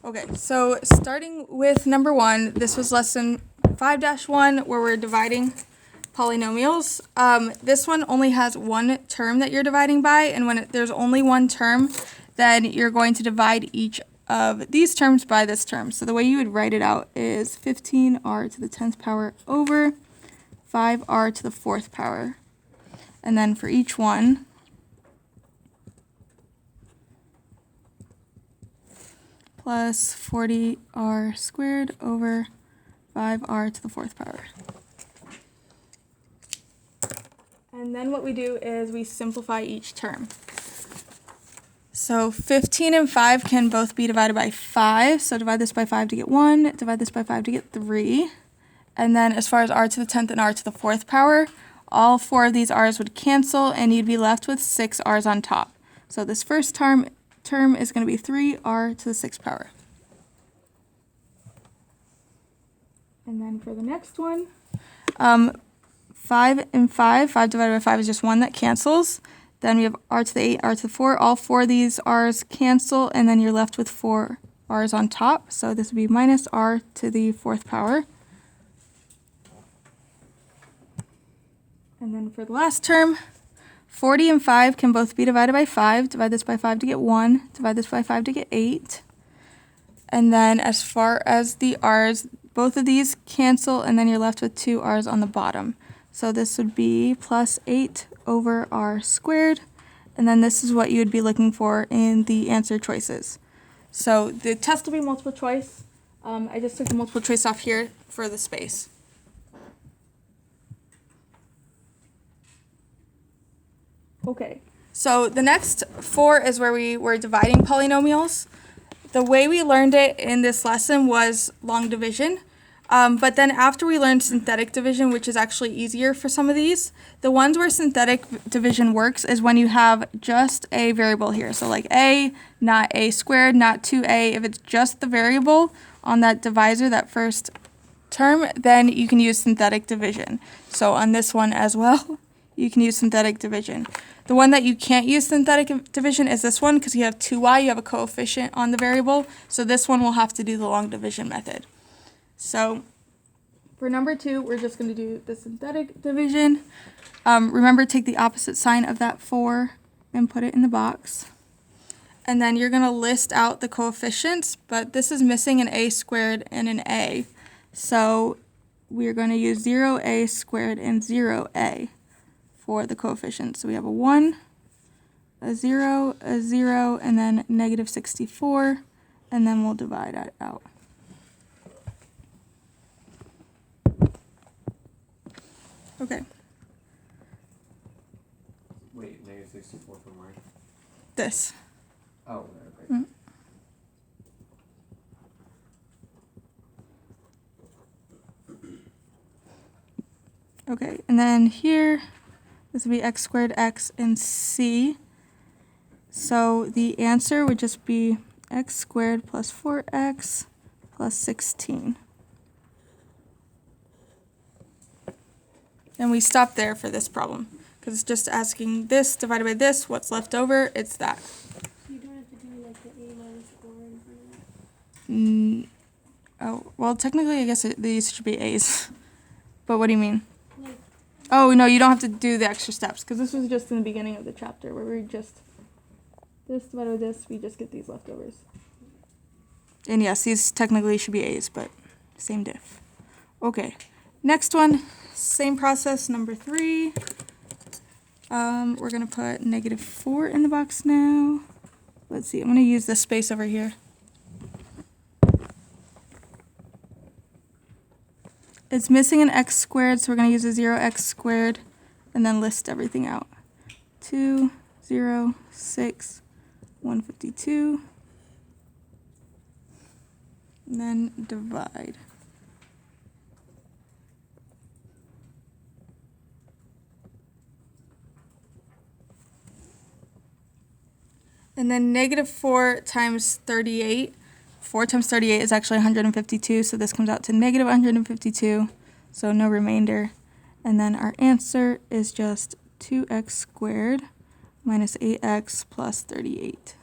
Okay, so starting with number 1, this was lesson 5-1 where we're dividing polynomials. This one only has one term that you're dividing by, and when there's only one term, then you're going to divide each of these terms by this term. So the way you would write it out is 15r to the 10th power over 5r to the 4th power. And then for each one, plus 40r squared over 5r to the 4th power. And then what we do is we simplify each term. So 15 and 5 can both be divided by 5. So divide this by 5 to get 1, divide this by 5 to get 3. And then as far as r to the 10th and r to the 4th power, all 4 of these r's would cancel and you'd be left with 6 r's on top. So this first term is going to be 3r to the 6th power. And then for the next one, 5 and 5 divided by 5 is just 1 that cancels. Then we have r to the 8, r to the 4. All 4 of these r's cancel, and then you're left with 4 r's on top. So this would be minus r to the 4th power. And then for the last term, 40 and 5 can both be divided by 5. Divide this by 5 to get 1. Divide this by 5 to get 8. And then as far as the r's, both of these cancel, and then you're left with 2 r's on the bottom. So this would be plus 8 over r squared. And then this is what you would be looking for in the answer choices. So the test will be multiple choice. I just took the multiple choice off here for the space. Okay, so the next 4 is where we were dividing polynomials. The way we learned it in this lesson was long division, but then after we learned synthetic division, which is actually easier for some of these, the ones where synthetic division works is when you have just a variable here. So like a, not a squared, not 2a. If it's just the variable on that divisor, that first term, then you can use synthetic division. So on this one as well, you can use synthetic division. The one that you can't use synthetic division is this one because you have 2y, you have a coefficient on the variable. So this one will have to do the long division method. So for number 2, we're just going to do the synthetic division. Remember, take the opposite sign of that 4 and put it in the box. And then you're going to list out the coefficients, but this is missing an a squared and an a. So we're going to use 0a squared and 0a. For the coefficients. So we have a 1, a 0, and then negative 64, and then we'll divide that out. Okay. Wait, negative 64 from where? This. Oh, right. Okay, and then here, this would be x squared, x, and c. So the answer would just be x squared plus 4x plus 16. And we stop there for this problem, because it's just asking this divided by this, what's left over, it's that. You don't have to do like the a minus 4 in front of it? Oh, well, technically, I guess these should be a's. But what do you mean? Like, Oh, no, you don't have to do the extra steps, because this was just in the beginning of the chapter, where we just, this divided by this, we just get these leftovers. And yes, these technically should be a's, but same diff. Okay, next one, same process, number 3. We're going to put negative 4 in the box now. Let's see, I'm going to use this space over here. It's missing an x squared, so we're going to use a 0x squared and then list everything out. 2, 0, 6, 152, and then divide. And then negative 4 times 38. 4 times 38 is actually 152, so this comes out to negative 152, so no remainder. And then our answer is just 2x squared minus 8x plus 38.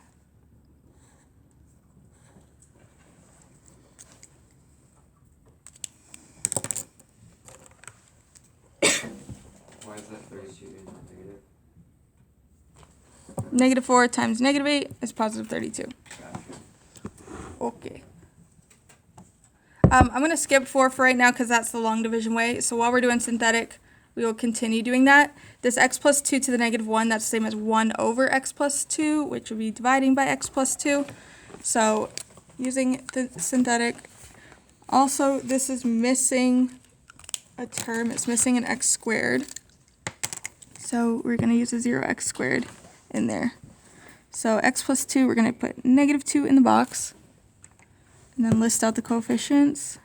32 and negative. Negative 4 times negative 8 is positive 32. Gotcha. Okay. I'm going to skip 4 for right now because that's the long division way. So while we're doing synthetic, we will continue doing that. This x plus 2 to the negative 1, that's the same as 1 over x plus 2, which would be dividing by x plus 2. So using the synthetic. Also, this is missing a term. It's missing an x squared. So we're going to use a 0x squared in there. So x plus 2, we're going to put negative 2 in the box. And then list out the coefficients.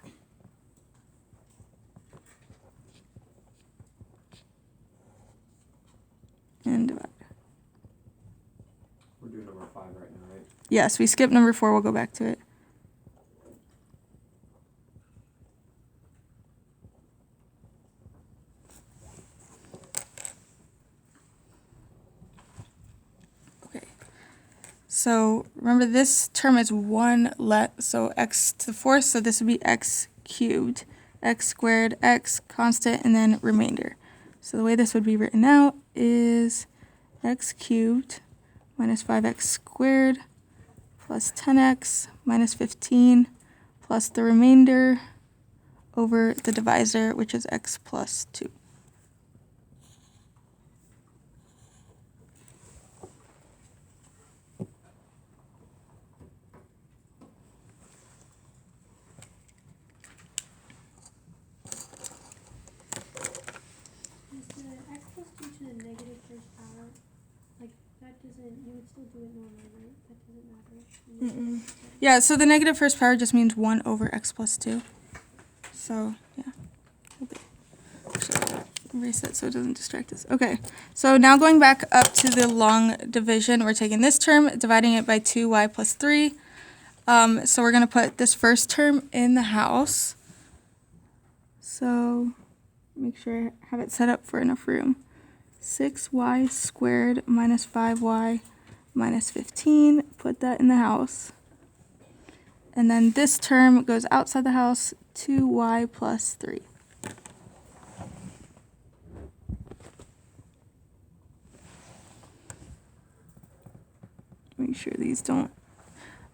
And divide. We're doing number 5 right now, right? Yes, we skipped number 4. We'll go back to it. Okay. So remember, this term is 1 so x to the 4th, so this would be x cubed, x squared, x constant, and then remainder. So the way this would be written out is x cubed minus 5x squared plus 10x minus 15 plus the remainder over the divisor, which is x plus 2. Is the x plus 2 to the negative first power, like, that doesn't, you would still do it normally, right? That doesn't matter. Yeah, so the negative first power just means 1 over x plus 2. So, yeah. Actually, erase that so it doesn't distract us. Okay, so now going back up to the long division, we're taking this term, dividing it by 2y plus 3. So we're going to put this first term in the house. So make sure I have it set up for enough room. 6y squared minus 5y minus 15. Put that in the house. And then this term goes outside the house, 2y plus 3. Make sure these don't.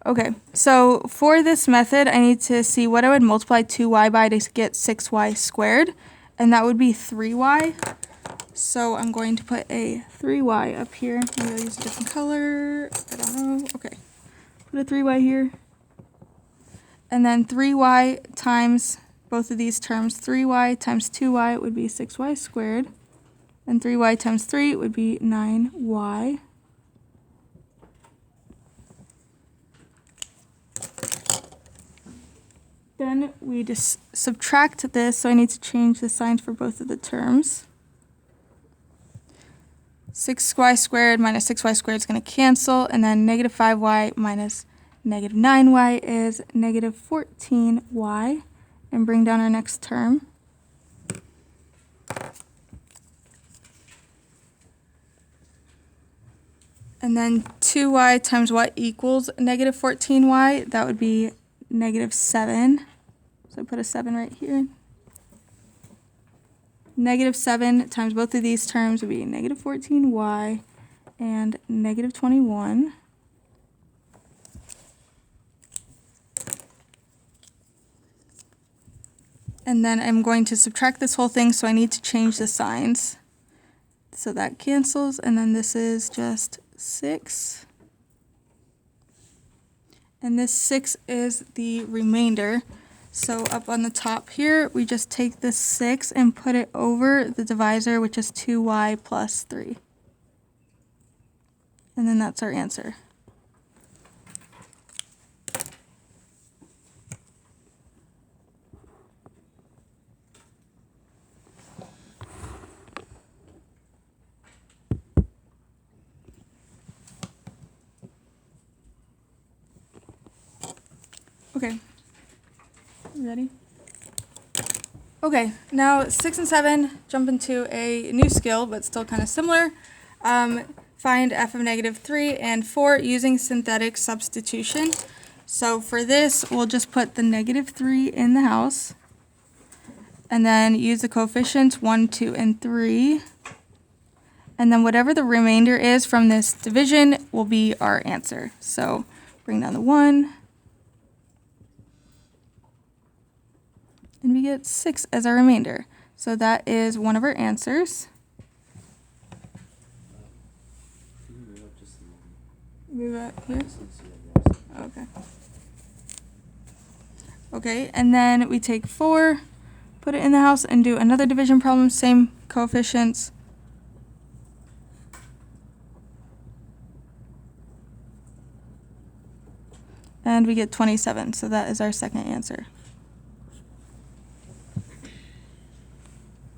Okay, so for this method, I need to see what I would multiply 2y by to get 6y squared, and that would be 3y. So I'm going to put a 3y up here. Maybe I'll use a different color. I don't know. Okay, put a 3y here. And then 3y times both of these terms. 3y times 2y would be 6y squared. And 3y times 3 would be 9y. Then we just subtract this, so I need to change the signs for both of the terms. 6y squared minus 6y squared is going to cancel, and then negative 5y minus negative 9y is negative 14y, and bring down our next term. And then 2y times what equals negative 14y, that would be negative 7. So I put a 7 right here. Negative 7 times both of these terms would be negative 14y and negative 21. And then I'm going to subtract this whole thing, so I need to change the signs. So that cancels, and then this is just 6. And this 6 is the remainder. So up on the top here, we just take this 6 and put it over the divisor, which is 2y plus 3. And then that's our answer. Okay. Ready? Okay, now 6 and 7 jump into a new skill, but still kind of similar. Find f of negative 3 and 4 using synthetic substitution. So for this, we'll just put the negative 3 in the house, and then use the coefficients 1, 2, and 3. And then whatever the remainder is from this division will be our answer. So bring down the 1. And we get 6 as our remainder. So that is one of our answers. Can you move up just a little? Move it here. Just so you see the rest. Okay. Okay, and then we take 4, put it in the house, and do another division problem, same coefficients. And we get 27, so that is our second answer.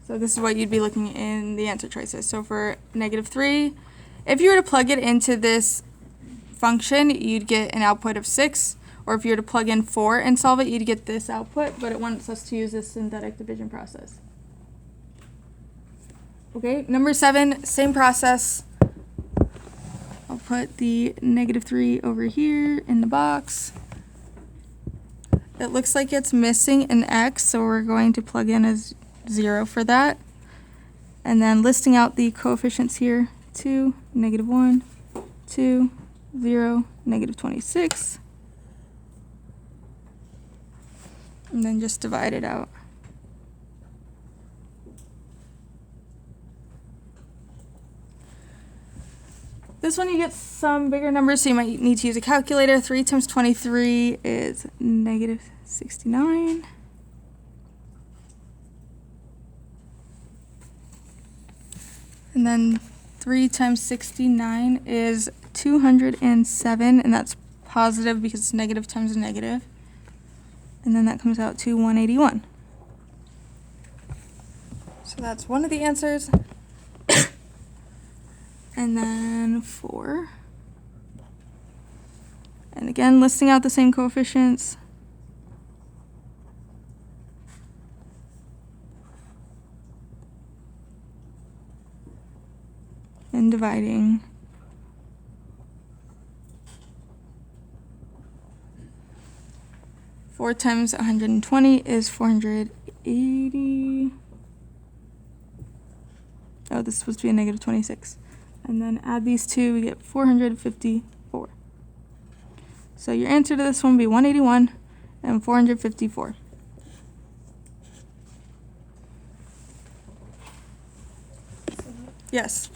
So this is what you'd be looking in the answer choices. So for -3, if you were to plug it into this function, you'd get an output of 6. Or if you were to plug in 4 and solve it, you'd get this output, but it wants us to use this synthetic division process. Okay, number 7, same process. I'll put the -3 over here in the box. It looks like it's missing an x, so we're going to plug in as 0 for that. And then listing out the coefficients here, 2, -1, 2, 0, -26. And then just divide it out. This one you get some bigger numbers, so you might need to use a calculator. 3 times 23 is -69. And then 3 times 69 is 207, and that's positive because it's negative times negative. And then that comes out to 181. So that's one of the answers. And then 4. And again, listing out the same coefficients. And dividing. Four times 120 is 480. Oh, this is supposed to be a -26. And then add these two, we get 454. So your answer to this one would be 181 and 454. Yes.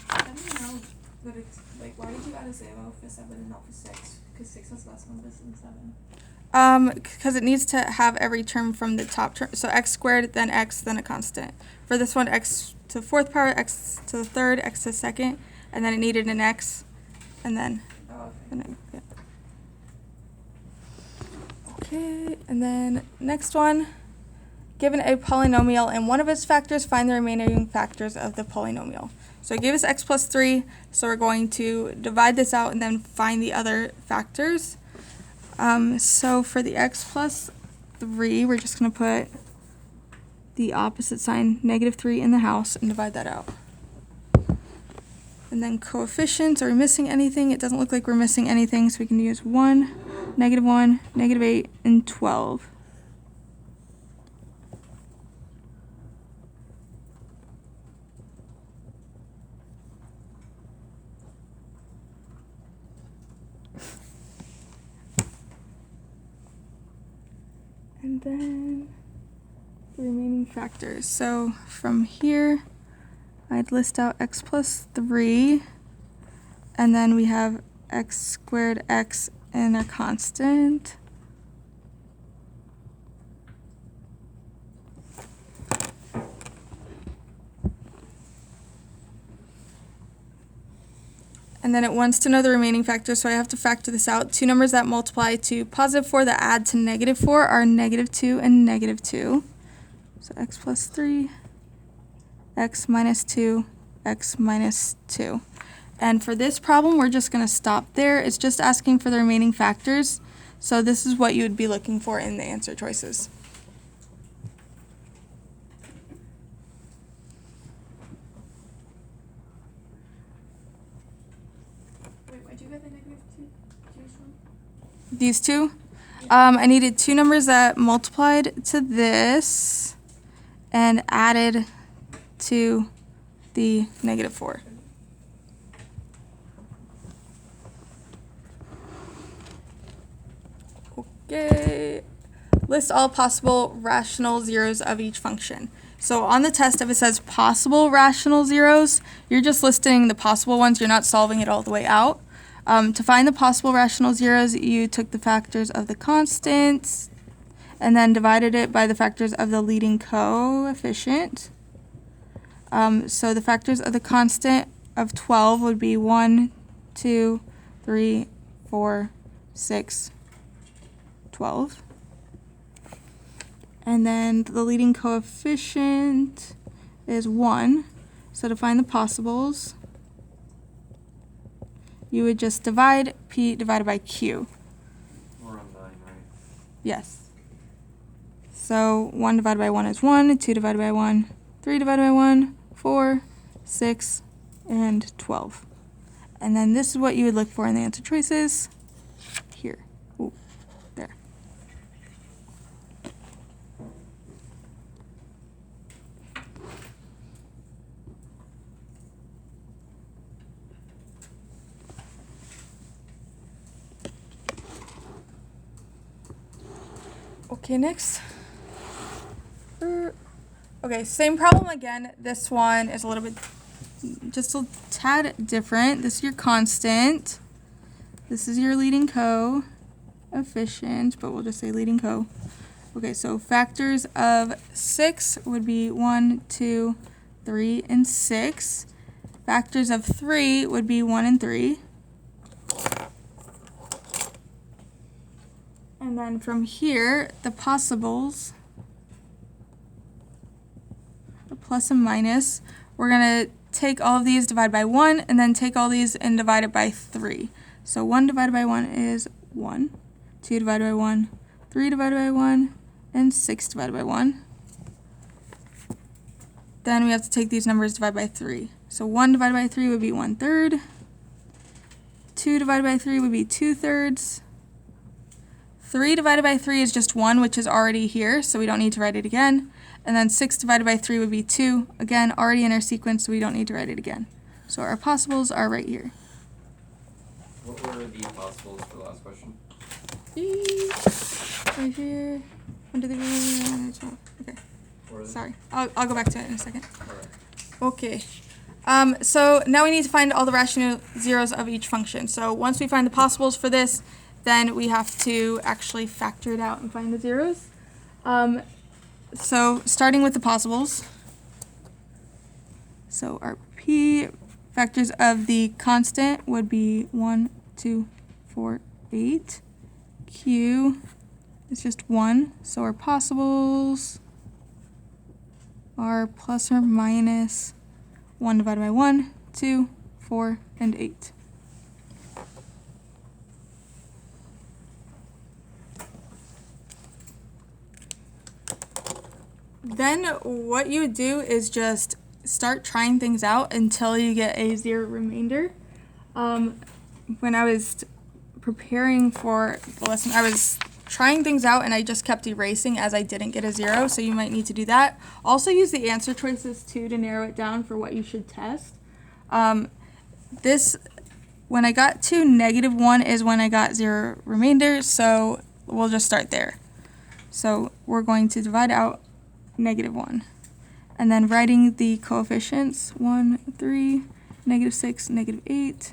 How do you know that it's, like, why did you add a 0 for 7 and not for 6? Because 6 has less numbers than 7. Because it needs to have every term from the top term. So x squared, then x, then a constant. For this one, x to the 4th power, x to the 3rd, x to the 2nd, and then it needed an x, and then Oh, okay. an x. Yeah. Okay, and then next one. Given a polynomial and one of its factors, find the remaining factors of the polynomial. So it gave us x plus 3, so we're going to divide this out and then find the other factors. So for the x plus 3, we're just going to put the opposite sign, -3, in the house and divide that out. And then coefficients, are we missing anything? It doesn't look like we're missing anything, so we can use 1, -1, -8, and 12. And then the remaining factors. So from here, I'd list out x plus 3, and then we have x squared x and a constant. And then it wants to know the remaining factors, so I have to factor this out. Two numbers that multiply to +4 that add to -4 are -2 and -2. So x plus 3, x minus 2, x minus 2. And for this problem, we're just going to stop there. It's just asking for the remaining factors. So this is what you would be looking for in the answer choices. Wait, why'd you get the -2 from? These two, I needed two numbers that multiplied to this and added to the negative 4. Okay. List all possible rational zeros of each function. So on the test, if it says possible rational zeros, you're just listing the possible ones. You're not solving it all the way out. To find the possible rational zeros, you took the factors of the constants and then divided it by the factors of the leading coefficient. So the factors of the constant of 12 would be 1, 2, 3, 4, 6, 12. And then the leading coefficient is 1. So to find the possibles, you would just divide P divided by Q. We're on 9, right? Yes. So 1 divided by 1 is 1, 2 divided by 1, 3 divided by 1, 4, 6, and 12. And then this is what you would look for in the answer choices here. Ooh, there. Okay, next. Okay, same problem again. This one is a little bit, just a tad different. This is your constant. This is your leading coefficient, but we'll just say leading co. Okay, so factors of 6 would be 1, 2, 3, and 6. Factors of 3 would be 1 and 3. And then from here, the possibles, the plus and minus, we're going to take all of these, divide by 1, and then take all these and divide it by 3. So 1 divided by 1 is 1, 2 divided by 1, 3 divided by 1, and 6 divided by 1. Then we have to take these numbers, divide by 3. So 1 divided by 3 would be 1/3. 2 divided by 3 would be 2/3. 3 divided by 3 is just 1, which is already here, so we don't need to write it again. And then 6 divided by 3 would be 2, again, already in our sequence, so we don't need to write it again. So our possibles are right here. What were the possibles for the last question? Right here. 1, 2, 3, 4, 5, 6, 7, 8, 12. Okay, What are they? sorry. I'll go back to it in a second. Alright. Okay. So now we need to find all the rational zeros of each function. So once we find the possibles for this, then we have to actually factor it out and find the zeros. So starting with the possibles. So our P factors of the constant would be 1, 2, 4, 8. Q is just 1. So our possibles are plus or minus 1 divided by 1, 2, 4, and 8. Then what you would do is just start trying things out until you get a zero remainder. When I was preparing for the lesson, I was trying things out and I just kept erasing as I didn't get a zero, so you might need to do that. Also use the answer choices too to narrow it down for what you should test. When I got to -1 is when I got zero remainder, so we'll just start there. So we're going to divide out -1. And then writing the coefficients, 1, 3, -6, -8.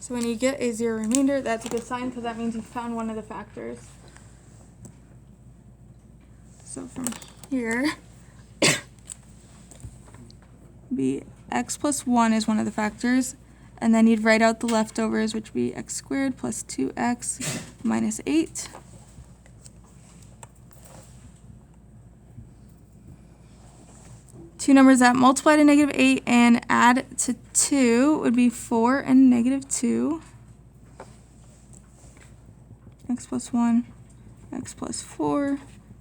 So when you get a zero remainder, that's a good sign because that means you found one of the factors. So from here, be x plus 1 is one of the factors, and then you'd write out the leftovers, which would be x squared plus 2x minus 8. Two numbers that multiply to -8 and add to 2 would be 4 and -2. X plus 1, x plus 4,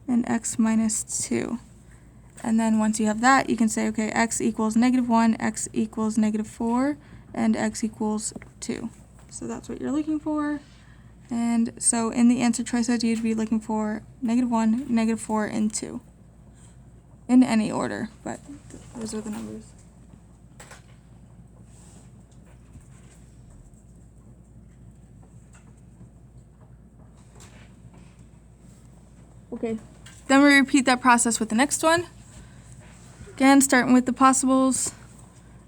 and x minus 2. And then once you have that, you can say, okay, x equals -1, x equals -4, and x equals 2. So that's what you're looking for. And so in the answer choices, you'd be looking for -1, -4, and 2. In any order, but those are the numbers. Okay, then we repeat that process with the next one. Again, starting with the possibles.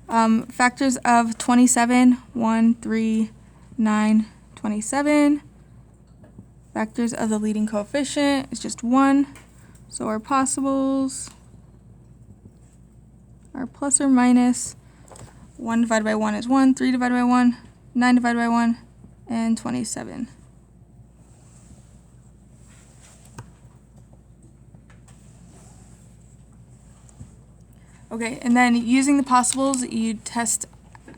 Factors of 27, 1, 3, 9, 27. Factors of the leading coefficient is just 1. So our possibles are plus or minus 1 divided by 1 is 1, 3 divided by 1, 9 divided by 1, and 27. Okay, and then using the possibles, you test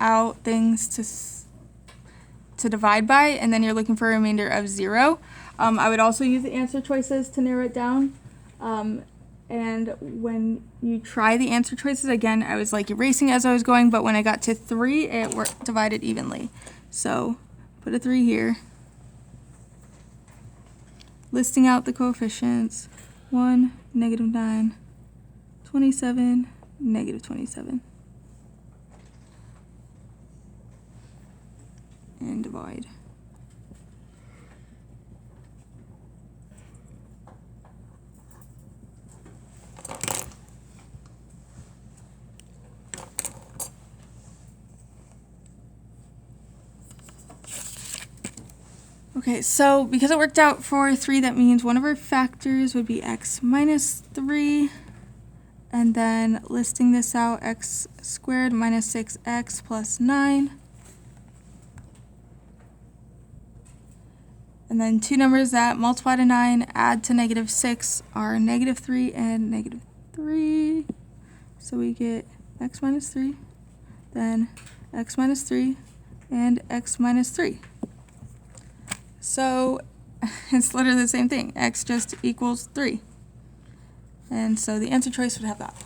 out things to divide by, and then you're looking for a remainder of 0. I would also use the answer choices to narrow it down. And when you try the answer choices, again, I was like erasing as I was going, but when I got to 3, it worked divided evenly. So put a 3 here. Listing out the coefficients. 1, -9, 27, -27. And divide. Okay, so because it worked out for 3, that means one of our factors would be x minus 3. And then listing this out, x squared minus 6x plus 9. And then two numbers that multiply to 9, add to -6 are -3 and -3. So we get x minus 3, then x minus 3, and x minus 3. So it's literally the same thing. X just equals 3. And so the answer choice would have that.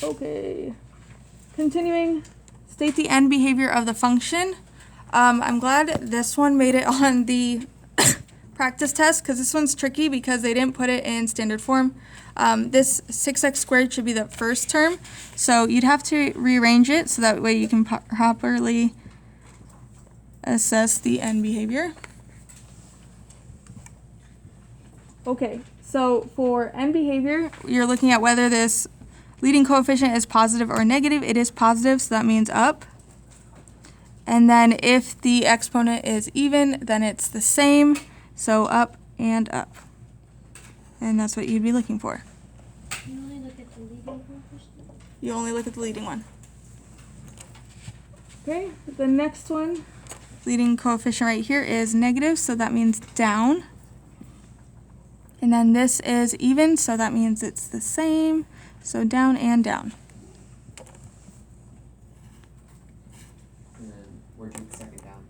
Okay. Continuing, state the end behavior of the function. I'm glad this one made it on the practice test because this one's tricky because they didn't put it in standard form. This 6x squared should be the first term, so you'd have to rearrange it so that way you can properly assess the end behavior. Okay, so for end behavior, you're looking at whether this leading coefficient is positive or negative. It is positive, so that means up. And then if the exponent is even, then it's the same, so up and up. And that's what you'd be looking for. You only look at the leading coefficient? You only look at the leading one. Okay, the next one, leading coefficient right here is negative, so that means down. And then this is even, so that means it's the same, so down and down. And then where do you put the second down?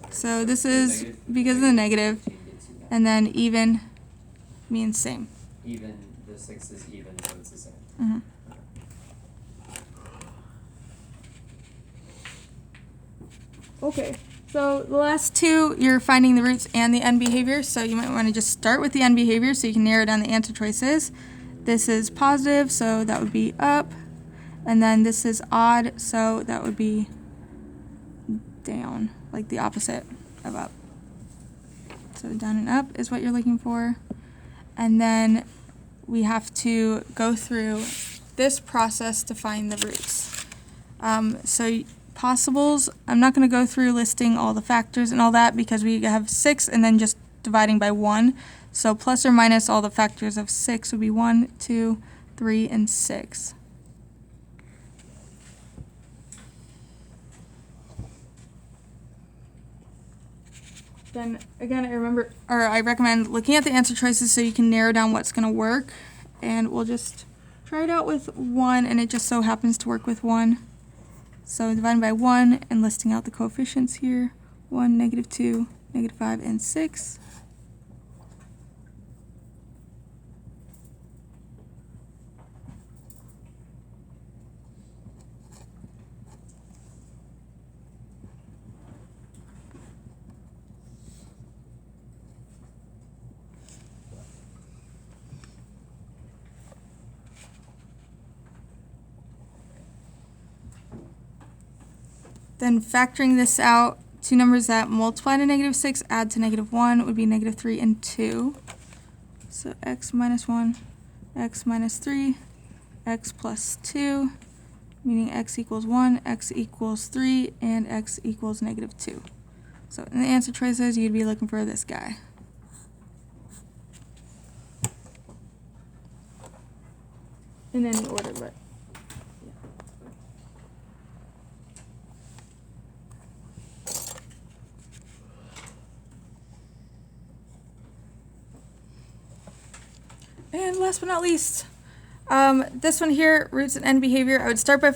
So this is because of the negative, and then even means same. Even, the 6 is even, so it's the same. Mm-hmm. Okay, so the last two, you're finding the roots and the end behavior, so you might want to just start with the end behavior so you can narrow down the answer choices. This is positive, so that would be up, and then this is odd, so that would be down, like the opposite of up. So down and up is what you're looking for. And then we have to go through this process to find the roots. So possibles, I'm not going to go through listing all the factors and all that because we have 6 and then just dividing by 1. So plus or minus all the factors of 6 would be 1, 2, 3, and 6. Then again, I recommend looking at the answer choices so you can narrow down what's going to work. And we'll just try it out with 1, and it just so happens to work with 1. So dividing by 1 and listing out the coefficients here, 1, -2, -5, and 6. Then factoring this out, two numbers that multiply to -6 add to -1 would be -3 and 2. So x minus 1, x minus 3, x plus 2, meaning x equals 1, x equals 3, and x equals -2. So in the answer choices, you'd be looking for this guy. In any order, but and last but not least, this one here, roots and end behavior. I would start by